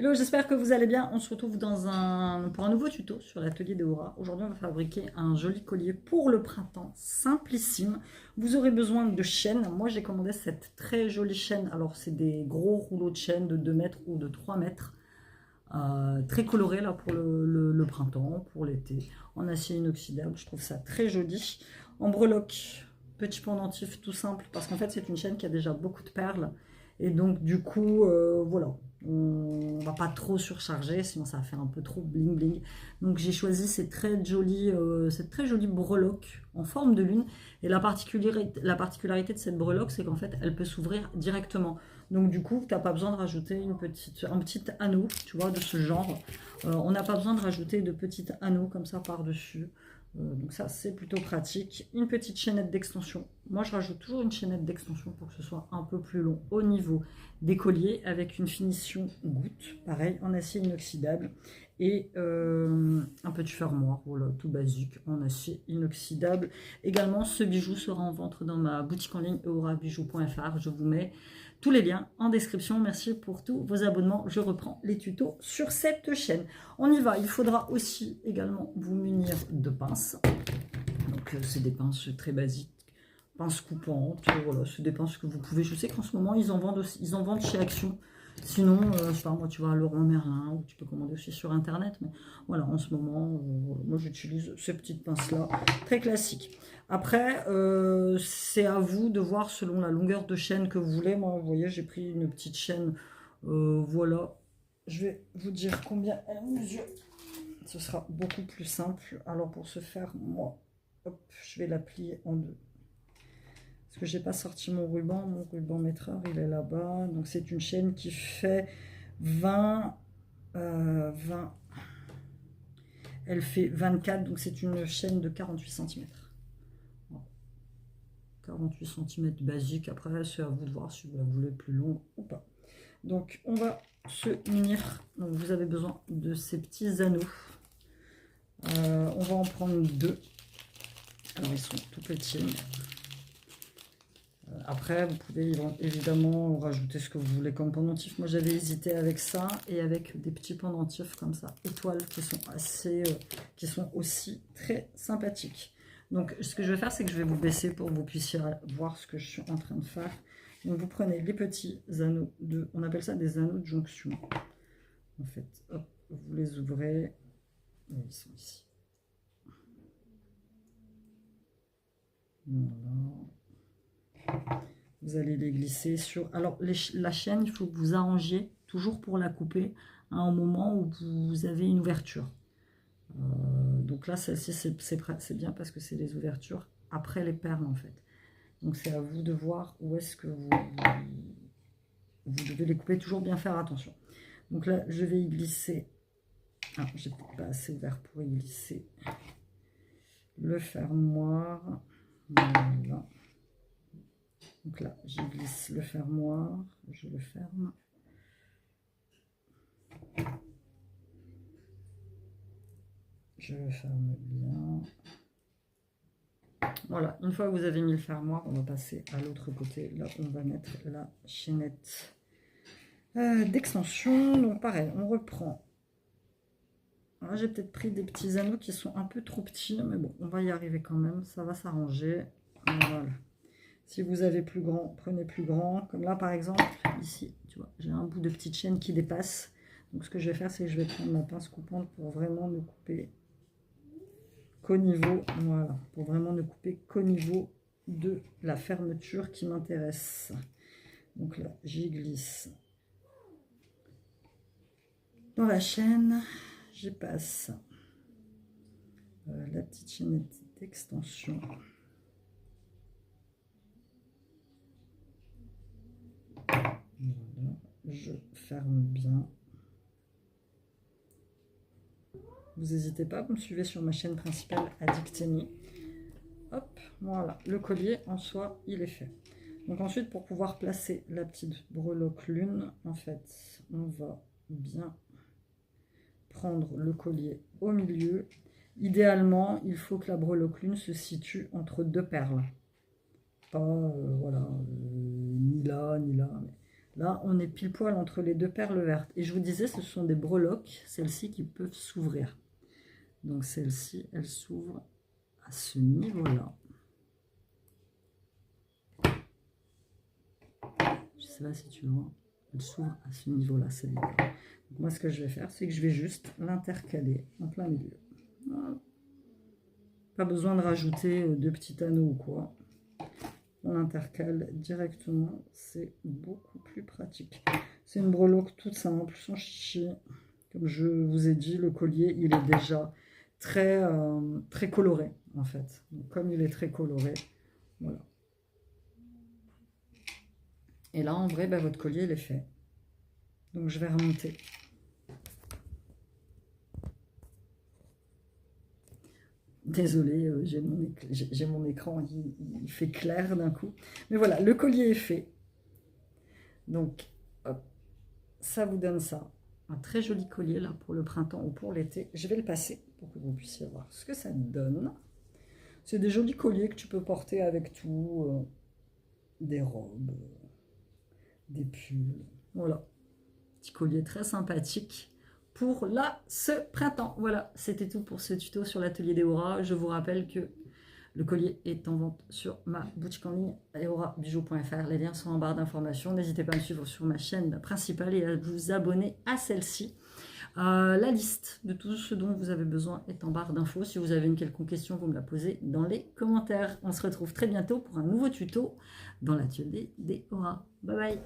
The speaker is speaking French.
Hello, j'espère que vous allez bien. On se retrouve pour un nouveau tuto sur l'atelier de Aura. Aujourd'hui, on va fabriquer un joli collier pour le printemps, simplissime. Vous aurez besoin de chaînes. Moi, j'ai commandé cette très jolie chaîne. Alors, c'est des gros rouleaux de chaîne de 2 mètres ou de 3 mètres. Très coloré là pour le printemps, pour l'été, en acier inoxydable. Je trouve ça très joli. En breloque, petit pendentif tout simple, parce qu'en fait, c'est une chaîne qui a déjà beaucoup de perles. Et donc, du coup, voilà. On va pas trop surcharger, sinon ça va faire un peu trop bling bling. Donc j'ai choisi cette très jolie breloque en forme de lune. Et la particularité de cette breloque, c'est qu'en fait, elle peut s'ouvrir directement. Donc du coup, tu n'as pas besoin de rajouter un petit anneau, tu vois, de ce genre. On n'a pas besoin de rajouter de petits anneaux comme ça par-dessus. Donc ça, c'est plutôt pratique. Une petite chaînette d'extension. Moi, je rajoute toujours une chaînette d'extension pour que ce soit un peu plus long au niveau des colliers, avec une finition goutte, pareil, en acier inoxydable. Et un petit fermoir, voilà, tout basique, en acier inoxydable. Également, ce bijou sera en vente dans ma boutique en ligne aurabijou.fr. Je vous mets tous les liens en description. Merci pour tous vos abonnements. Je reprends les tutos sur cette chaîne. On y va. Il faudra aussi également vous munir de pinces. Donc, c'est des pinces très basiques. Pinces coupantes. Voilà, c'est des pinces que vous pouvez. Je sais qu'en ce moment, ils en vendent aussi, ils en vendent chez Action. Sinon, je sais pas, moi, tu vas à Leroy Merlin ou tu peux commander aussi sur Internet. Mais voilà, en ce moment, moi, j'utilise ces petites pinces-là. Très classiques. Après, c'est à vous de voir selon la longueur de chaîne que vous voulez. Moi, vous voyez, j'ai pris une petite chaîne. Voilà. Je vais vous dire combien elle mesure. Ce sera beaucoup plus simple. Alors, pour ce faire, moi, hop, je vais la plier en deux. Parce que j'ai pas sorti mon ruban mètreur, il est là-bas. Donc, c'est une chaîne qui fait 20. Elle fait 24, donc c'est une chaîne de 48 cm. 48 cm basique. Après, c'est à vous de voir si vous la voulez plus longue ou pas. Donc, on va se munir. Donc, vous avez besoin de ces petits anneaux. On va en prendre deux. Alors, ils sont tout petits. Après, vous pouvez évidemment rajouter ce que vous voulez comme pendentif. Moi, j'avais hésité avec ça et avec des petits pendentifs comme ça, étoiles, qui sont aussi très sympathiques. Donc, ce que je vais faire, c'est que je vais vous baisser pour que vous puissiez voir ce que je suis en train de faire. Donc, vous prenez les petits anneaux on appelle ça des anneaux de jonction. En fait, hop, vous les ouvrez. Et ils sont ici. Voilà. Vous allez les glisser sur... Alors, la chaîne, il faut que vous arrangiez toujours pour la couper à un moment où vous avez une ouverture. Donc là, celle-ci, c'est bien parce que c'est les ouvertures après les perles, en fait. Donc, c'est à vous de voir où est-ce que vous devez les couper. Toujours bien faire attention. Donc là, je vais y glisser... Ah, j'ai peut-être pas assez ouvert pour y glisser le fermoir. Voilà. Donc là, je glisse le fermoir, je le ferme. Je le ferme bien. Voilà, une fois que vous avez mis le fermoir, on va passer à l'autre côté. Là, on va mettre la chaînette d'extension. Donc pareil, on reprend. J'ai peut-être pris des petits anneaux qui sont un peu trop petits, mais bon, on va y arriver quand même. Ça va s'arranger. Voilà. Si vous avez plus grand, prenez plus grand. Comme là, par exemple, ici, tu vois, j'ai un bout de petite chaîne qui dépasse. Donc, ce que je vais faire, c'est que je vais prendre ma pince coupante pour vraiment ne couper qu'au niveau, voilà, pour vraiment ne couper qu'au niveau de la fermeture qui m'intéresse. Donc là, j'y glisse dans la chaîne. J'y passe la petite chaînette d'extension. Voilà, je ferme bien. Vous n'hésitez pas, vous me suivez sur ma chaîne principale Addictenie. Hop, voilà, le collier en soi, il est fait. Donc ensuite, pour pouvoir placer la petite breloque lune, en fait, on va bien prendre le collier au milieu. Idéalement, il faut que la breloque lune se situe entre deux perles. Pas, voilà, ni là, ni là. Mais Là, on est pile poil entre les deux perles vertes. Et je vous disais, ce sont des breloques, celles-ci qui peuvent s'ouvrir. Donc celle-ci, elle s'ouvre à ce niveau-là. Je ne sais pas si tu vois. Elle s'ouvre à ce niveau-là, celle-là. Moi, ce que je vais faire, c'est que je vais juste l'intercaler en plein milieu. Voilà. Pas besoin de rajouter deux petits anneaux ou quoi. On intercale directement, c'est beaucoup plus pratique. C'est une breloque toute simple, sans chichi. Comme je vous ai dit, le collier, il est déjà très coloré, en fait. Donc, comme il est très coloré, voilà. Et là, en vrai, votre collier, il est fait. Donc, je vais remonter. Désolée, j'ai mon écran, il fait clair d'un coup. Mais voilà, le collier est fait. Donc, hop, ça vous donne ça. Un très joli collier, là, pour le printemps ou pour l'été. Je vais le passer pour que vous puissiez voir ce que ça donne. C'est des jolis colliers que tu peux porter avec tout. Des robes, des pulls. Voilà. Petit collier très sympathique pour ce printemps. Voilà, c'était tout pour ce tuto sur l'atelier d'Eora. Je vous rappelle que le collier est en vente sur ma boutique en ligne eorabijou.fr. Les liens sont en barre d'informations. N'hésitez pas à me suivre sur ma chaîne principale et à vous abonner à celle-ci. La liste de tout ce dont vous avez besoin est en barre d'infos. Si vous avez une quelconque question, vous me la posez dans les commentaires. On se retrouve très bientôt pour un nouveau tuto dans l'atelier d'Eora. Bye bye.